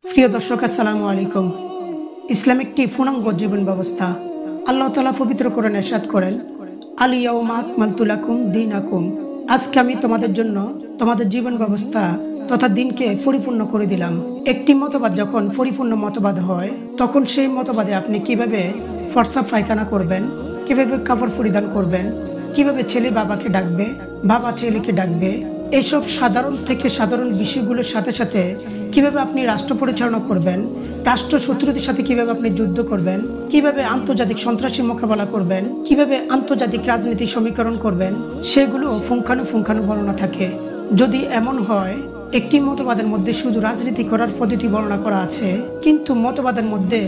প্রিয় দর্শক আসসালামু আলাইকুম। ইসলাম একটি পূর্ণাঙ্গ জীবন ব্যবস্থা। আল্লাহ তাআলা পবিত্র কোরআনে ইরশাদ করেন, আল ইয়াউমা আকমালতু লাকুম দীনাকুম। আজকে আমি তোমাদের জন্য তোমাদের জীবন ব্যবস্থা তথা দিনকে পরিপূর্ণ করে দিলাম। একটি মতবাদ যখন পরিপূর্ণ মতবাদ হয় তখন সেই মতবাদে আপনি কিভাবে ফর্সা পায়খানা করবেন, কিভাবে কাপড় পরিধান করবেন, কিভাবে ছেলে বাবাকে ডাকবে, বাবা ছেলেকে ডাকবে, এইসব সাধারণ থেকে সাধারণ বিষয়গুলোর সাথে সাথে কিভাবে আপনি রাষ্ট্র পরিচালনা করবেন, রাষ্ট্র শত্রুদের সাথে কিভাবে আপনি যুদ্ধ করবেন, কিভাবে আন্তর্জাতিক সন্ত্রাসী মোকাবেলা করবেন, কিভাবে আন্তর্জাতিক রাজনীতি সমীকরণ করবেন, সেগুলো পুঙ্খানুপুঙ্খানু বর্ণনা থাকে। যদি এমন হয় একটি মতবাদের মধ্যে শুধু রাজনীতি করার পদ্ধতি বর্ণনা করা আছে, কিন্তু মতবাদের মধ্যে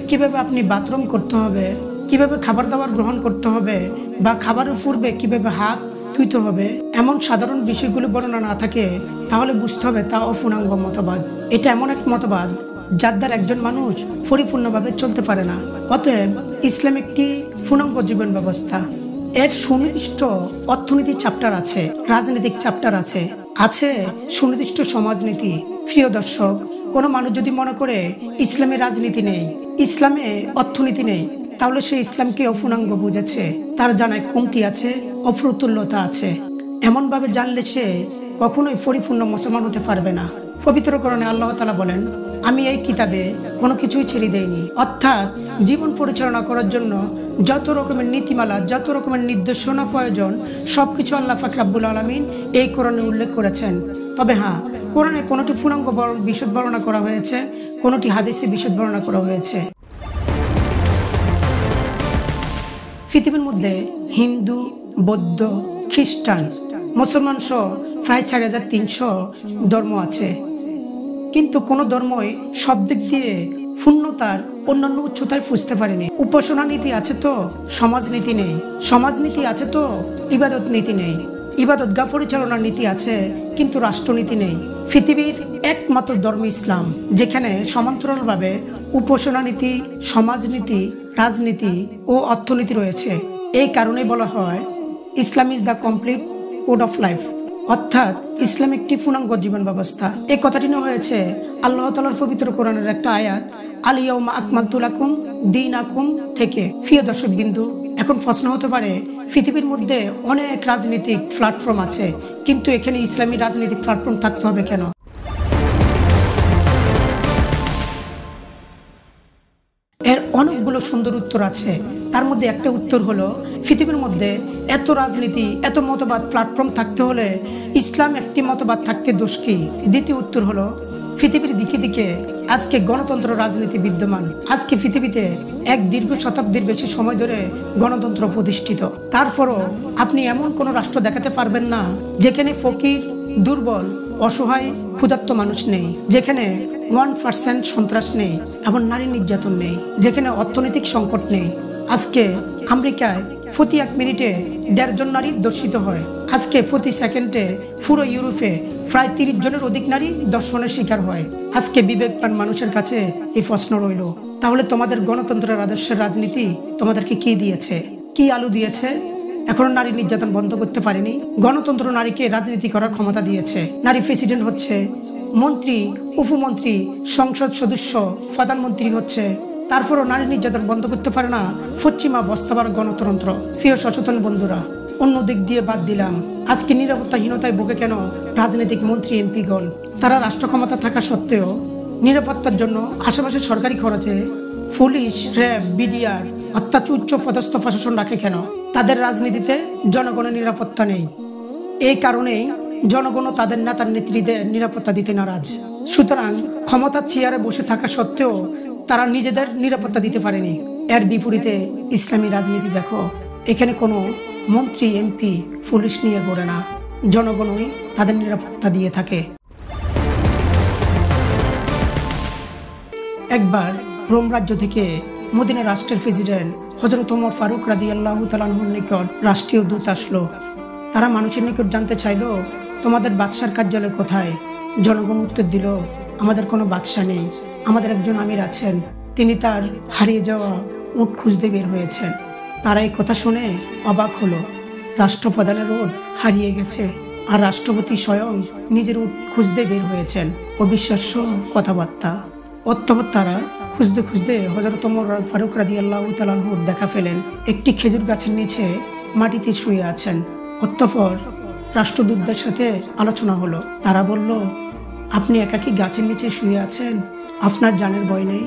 কিভাবে আপনি বাথরুম করতে হবে, কিভাবে খাবার দাবার গ্রহণ করতে হবে বা খাবারের পূর্বে কিভাবে হাত ধুইতে হবে, এমন সাধারণ বিষয়গুলো বর্ণনা না থাকে, তাহলে বুঝতে হবে তা অপূর্ণাঙ্গ মতবাদ। এটা এমন এক মতবাদ যার দ্বারা একজন মানুষ পরিপূর্ণভাবে চলতে পারে না। অতএব ইসলাম একটি পূর্ণাঙ্গ জীবন ব্যবস্থা। এর সুনির্দিষ্ট অর্থনীতি চ্যাপ্টার আছে, রাজনৈতিক চ্যাপ্টার আছে, আছে সুনির্দিষ্ট সমাজনীতি। প্রিয় দর্শক, কোনো মানুষ যদি মনে করে ইসলামে রাজনীতি নেই, ইসলামে অর্থনীতি নেই, তাহলে সে ইসলামকে অপূর্ণাঙ্গ বুঝেছে, তার জানায় কমতি আছে, অপ্রতুল্যতা আছে। এমনভাবে জানলে সে কখনোই পরিপূর্ণ মুসলমান হতে পারবে না। পবিত্র কোরআনে আল্লাহ তাআলা বলেন, আমি এই কিতাবে কোনো কিছুই ছেড়ে দেইনি। অর্থাৎ জীবন পরিচালনা করার জন্য যত রকমের নীতিমালা, যত রকমের নির্দেশনা প্রয়োজন, সবকিছু আল্লাহ পাক রব্বুল আলামিন এই কোরআনে উল্লেখ করেছেন। তবে হ্যাঁ, কোরআনে কোনোটি পূর্ণাঙ্গ বিশদ বর্ণনা করা হয়েছে, কোনোটি হাদিসে বিশদ বর্ণনা করা হয়েছে। পৃথিবীর মধ্যে হিন্দু, বৌদ্ধ, খ্রিস্টান, মুসলমান সহ প্রায় 4300 ধর্ম আছে, কিন্তু কোনো ধর্মই সব দিক দিয়ে পূর্ণতার অন্যান্য উচ্চতায় পুষতে পারেনি। উপাসনা নীতি আছে তো সমাজনীতি নেই, সমাজনীতি আছে তো ইবাদত নীতি নেই, ইবাদতগাহ পরিচালনার নীতি আছে কিন্তু রাষ্ট্রনীতি নেই। পৃথিবীর একমাত্র ধর্ম ইসলাম, যেখানে সমান্তরালভাবে উপাসনা নীতি, সমাজনীতি, রাজনীতি ও অর্থনীতি রয়েছে। এই কারণেই বলা হয় Islam is the complete code of life, অর্থাৎ ইসলাম একটি পূর্ণাঙ্গ জীবন ব্যবস্থা। এই কথাটি নেওয়া হয়েছে আল্লাহ তাআলার পবিত্র কোরআনের একটা আয়াত, আল ইয়াউমা আকমালতু লাকুম দীনাকুম থেকে। প্রিয় দর্শক বিন্দু, এখন প্রশ্ন হতে পারে, পৃথিবীর মধ্যে অনেক রাজনৈতিক প্ল্যাটফর্ম আছে, কিন্তু এখানে ইসলামী রাজনৈতিক প্ল্যাটফর্ম থাকতে হবে কেন? এর অনেকগুলো সুন্দর উত্তর আছে। তার মধ্যে একটা উত্তর হলো, পৃথিবীর মধ্যে এত রাজনীতি, এত মতবাদ প্ল্যাটফর্ম থাকতে হলে ইসলাম একটি মতবাদ থাকতে দোষ কি? দ্বিতীয় উত্তর হলো, পৃথিবীর দিকে দিকে আজকে গণতন্ত্র রাজনীতি বিদ্যমান। আজকে পৃথিবীতে এক দীর্ঘ শতাব্দীর বেশি সময় ধরে গণতন্ত্র প্রতিষ্ঠিত। তারপরও আপনি এমন কোনো রাষ্ট্র দেখাতে পারবেন না যেখানে ফকির, দুর্বল, অসহায়, ক্ষুধার্ত মানুষ নেই, যেখানে 1% সন্ত্রাস নেই এবং নারী নির্যাতন নেই, যেখানে অর্থনৈতিক সংকট নেই। আজকে আমেরিকায় প্রতি 1 মিনিটে 1.5 জন নারী ধর্ষিত হয়। আজকে প্রতি সেকেন্ডে পুরো ইউরোপে প্রায় 30 জনের অধিক নারী ধর্ষণের শিকার হয়। আজকে বিবেকবান মানুষের কাছে এই প্রশ্ন রইল, তাহলে তোমাদের গণতন্ত্রের আদর্শের রাজনীতি তোমাদেরকে কি দিয়েছে, কি আলু দিয়েছে? এখনো নারী নির্যাতন বন্ধ করতে পারেনি। গণতন্ত্র নারীকে রাজনীতি করার ক্ষমতা দিয়েছে। নারী প্রেসিডেন্ট হচ্ছে, মন্ত্রী, উপমন্ত্রী, সংসদ সদস্য, প্রধানমন্ত্রী হচ্ছে, তারপরও নারী নির্যাতন বন্ধ করতে পারে না পশ্চিমা বস্তাবার গণতন্ত্র। প্রিয় সচেতন বন্ধুরা, অন্য দিক দিয়ে বাদ দিলাম, আজকে নিরাপত্তাহীনতায় ভোগে কেন রাজনৈতিক মন্ত্রী, এমপিগণ? তারা রাষ্ট্র ক্ষমতা থাকা সত্ত্বেও নিরাপত্তার জন্য আশেপাশে সরকারি খরচে পুলিশ, র্যাব, বিডিআর অর্থাৎ উচ্চ পদস্থ প্রশাসন রাখে কেন? তাদের রাজনীতিতে জনগণের নিরাপত্তা নেই। এই কারণেই জনগণও তাদের নেতার নেত্রীদের নিরাপত্তা দিতে নারাজ। সুতরাং ক্ষমতার চেয়ারে বসে থাকা সত্ত্বেও তারা নিজেদের নিরাপত্তা দিতে পারেনি। এর বিপরীতে ইসলামী রাজনীতি দেখো, এখানে কোনো মন্ত্রী, এমপি, পুলিশ নিয়ে গড়ে না, জনগণই তাদের নিরাপত্তা দিয়ে থাকে। একবার রোম রাজ্য থেকে মদিনা রাষ্ট্রের প্রেসিডেন্ট হযরত ওমর ফারুক রাদিয়াল্লাহু তাআলা আনহুর নিকট রাষ্ট্রীয় দূত আসলো। তারা মানুষের নিকট জানতে চাইল, তোমাদের বাদশার কার্যালয় কোথায়? জনগণ উত্তর দিল, আমাদের কোনো বাদশা নেই, আমাদের একজন আমির আছেন, তিনি তার হারিয়ে যাওয়া উট খুঁজতে বের হয়েছেন। তারা এই কথা শুনে অবাক হলো, রাষ্ট্রপ্রধানের উট হারিয়ে গেছে আর রাষ্ট্রপতি স্বয়ং নিজের উট খুঁজতে বের হয়েছেন। অবিশ্বাস্য কথাবার্তা। অতঃপর তারা খুঁজতে খুঁজতে হযরত ওমর ফারুক রাদিয়াল্লাহু তাআলা আনহুর দেখা পেলেন। একটি খেজুর গাছের নিচে মাটিতে শুয়ে আছেন। অতঃপর রাষ্ট্রদূতদের সাথে আলোচনা হলো। তারা বলল, আপনি একাকী গাছের নিচে শুয়ে আছেন, আপনার জানের ভয় নেই?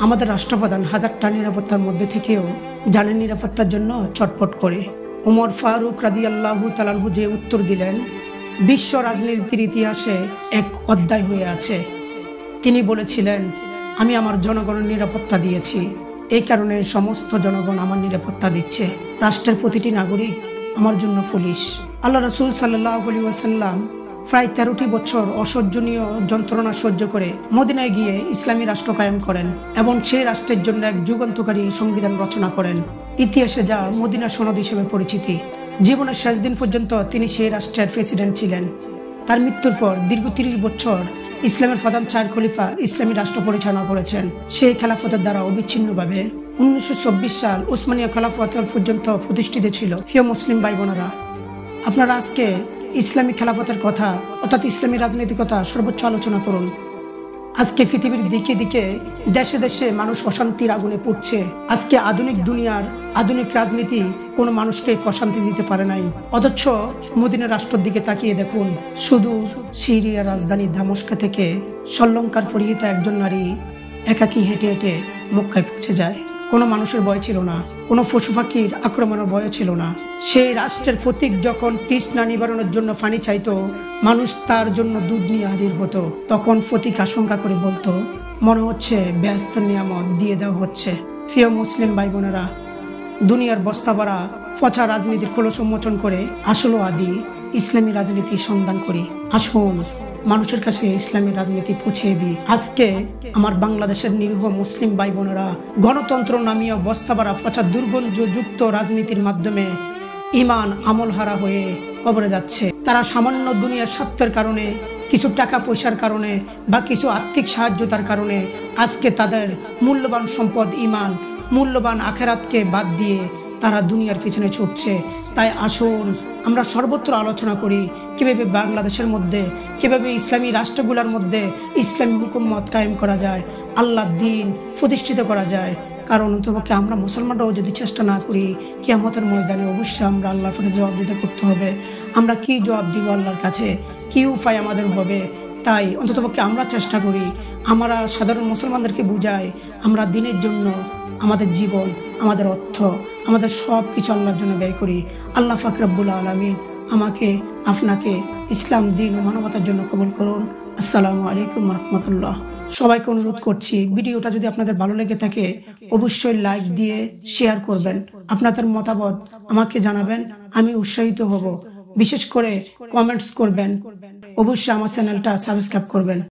আমাদের রাষ্ট্রপ্রধান হাজারটা নিরাপত্তার মধ্যে থেকেও জানের নিরাপত্তার জন্য চটপট করে। ওমর ফারুক রাদিয়াল্লাহু তাআলা আনহু যে উত্তর দিলেন, বিশ্ব রাজনীতির ইতিহাসে এক অধ্যায় হয়ে আছে। তিনি বলেছিলেন, আমি আমার জনগণের নিরাপত্তা দিয়েছি, এই কারণে সমস্ত জনগণ আমার নিরাপত্তা দিচ্ছে। রাষ্ট্রের প্রতিটি নাগরিক আমার জন্য পুলিশ। আল্লাহ রাসূল সাল্লাল্লাহু আলাইহি ওয়াসাল্লাম প্রায় 13টি বছর অসহ্যনীয় যন্ত্রণা সহ্য করে মদিনায় গিয়ে ইসলামী রাষ্ট্র কায়েম করেন এবং সেই রাষ্ট্রের জন্য এক যুগান্তকারী সংবিধান রচনা করেন, ইতিহাসে যা মদিনা সনদ হিসেবে পরিচিতি। জীবনের শেষ দিন পর্যন্ত তিনি সেই রাষ্ট্রের প্রেসিডেন্ট ছিলেন। তার মৃত্যুর পর দীর্ঘ 30 বছর ইসলামের প্রধান 4 খলিফা ইসলামী রাষ্ট্র পরিচালনা করেছেন। সেই খেলাফতের দ্বারা অবিচ্ছিন্নভাবে 1924 সাল উসমানীয় খেলাফত পর্যন্ত প্রতিষ্ঠিত ছিল। প্রিয় মুসলিম ভাই বোনেরা, আপনারা আজকে ইসলামী খেলাফতের কথা অর্থাৎ ইসলামী রাজনীতির কথা সর্বোচ্চ আলোচনা করুন। আজকে পৃথিবীর দিকে দিকে দেশে দেশে মানুষ অশান্তির আগুনে পুড়ছে। আজকে আধুনিক দুনিয়ার আধুনিক রাজনীতি কোনো মানুষকে প্রশান্তি দিতে পারে নাই। অথচ মদিনার রাষ্ট্রের দিকে তাকিয়ে দেখুন, শুধু সিরিয়ার রাজধানী দামেস্ক থেকে শ্রীলঙ্কার পরিহিত একজন নারী একাকী হেঁটে হেঁটে মক্কায় পৌঁছে যায়। কোনো মানুষের ভয় ছিল না, কোনো পশু পাখির আক্রমণের ভয় ছিল না। সেই রাষ্ট্রের প্রতীক যখন তৃষ্ণা নিবারণের জন্য পানি চাইতো, মানুষ তার জন্য দুধ নিয়ে হাজির হতো। তখন প্রতীক আশঙ্কা করে বলতো, মনে হচ্ছে ব্যস্ত নিয়ামত দিয়ে দেওয়া হচ্ছে। প্রিয় মুসলিম ভাই বোনেরা, দুনিয়ার বস্তা ভরা পচা রাজনীতির খোলস উন্মোচন করে আসল আদি ইসলামী রাজনীতির সন্ধান করি। আসুন মানুষের কাছে ইসলামী রাজনীতি পৌঁছে দিই। আজকে আমার বাংলাদেশের নিরীহ মুসলিম ভাই বোনেরা গণতন্ত্র নামীয় বস্তা ভরা পচা দুর্গন্ধযুক্ত রাজনীতির মাধ্যমে ইমান আমল হারা হয়ে কবরে যাচ্ছে। তারা সামান্য দুনিয়ার স্বার্থের কারণে, কিছু টাকা পয়সার কারণে বা কিছু আর্থিক সাহায্যতার কারণে আজকে তাদের মূল্যবান সম্পদ ইমান, মূল্যবান আখেরাতকে বাদ দিয়ে তারা দুনিয়ার পিছনে ছুটছে। তাই আসুন আমরা সর্বত্র আলোচনা করি কিভাবে বাংলাদেশের মধ্যে, কিভাবে ইসলামী রাষ্ট্রগুলোর মধ্যে ইসলামী হুকুমত কায়েম করা যায়, আল্লাহর দ্বীন প্রতিষ্ঠিত করা যায়। কারণ অন্তপক্ষে আমরা মুসলমানরাও যদি চেষ্টা না করি, কিয়ামতের ময়দানে অবশ্যই আমরা আল্লাহর কাছে জবাব দিতে করতে হবে। আমরা কি জবাব দিব আল্লাহর কাছে, কি উপায় আমাদের হবে? তাই অন্ততপক্ষে আমরা চেষ্টা করি, আমরা সাধারণ মুসলমানদেরকে বুঝাই, আমরা দিনের জন্য আমাদের জীবন, আমাদের অর্থ, আমাদের সব কিছু আল্লাহর জন্য ব্যয় করি। আল্লাহ পাক রব্বুল আলামিন আমাকে, আপনাকে ইসলাম দিন ও মানবতার জন্য কবুল করুন। আসসালামু আলাইকুম রাহমাতুল্লাহ। সবাইকে অনুরোধ করছি, ভিডিওটা যদি আপনাদের ভালো লেগে থাকে অবশ্যই লাইক দিয়ে শেয়ার করবেন। আপনাদের মতামত আমাকে জানাবেন, আমি উৎসাহিত হব। বিশেষ করে কমেন্টস করবেন। অবশ্যই আমার চ্যানেলটা সাবস্ক্রাইব করবেন।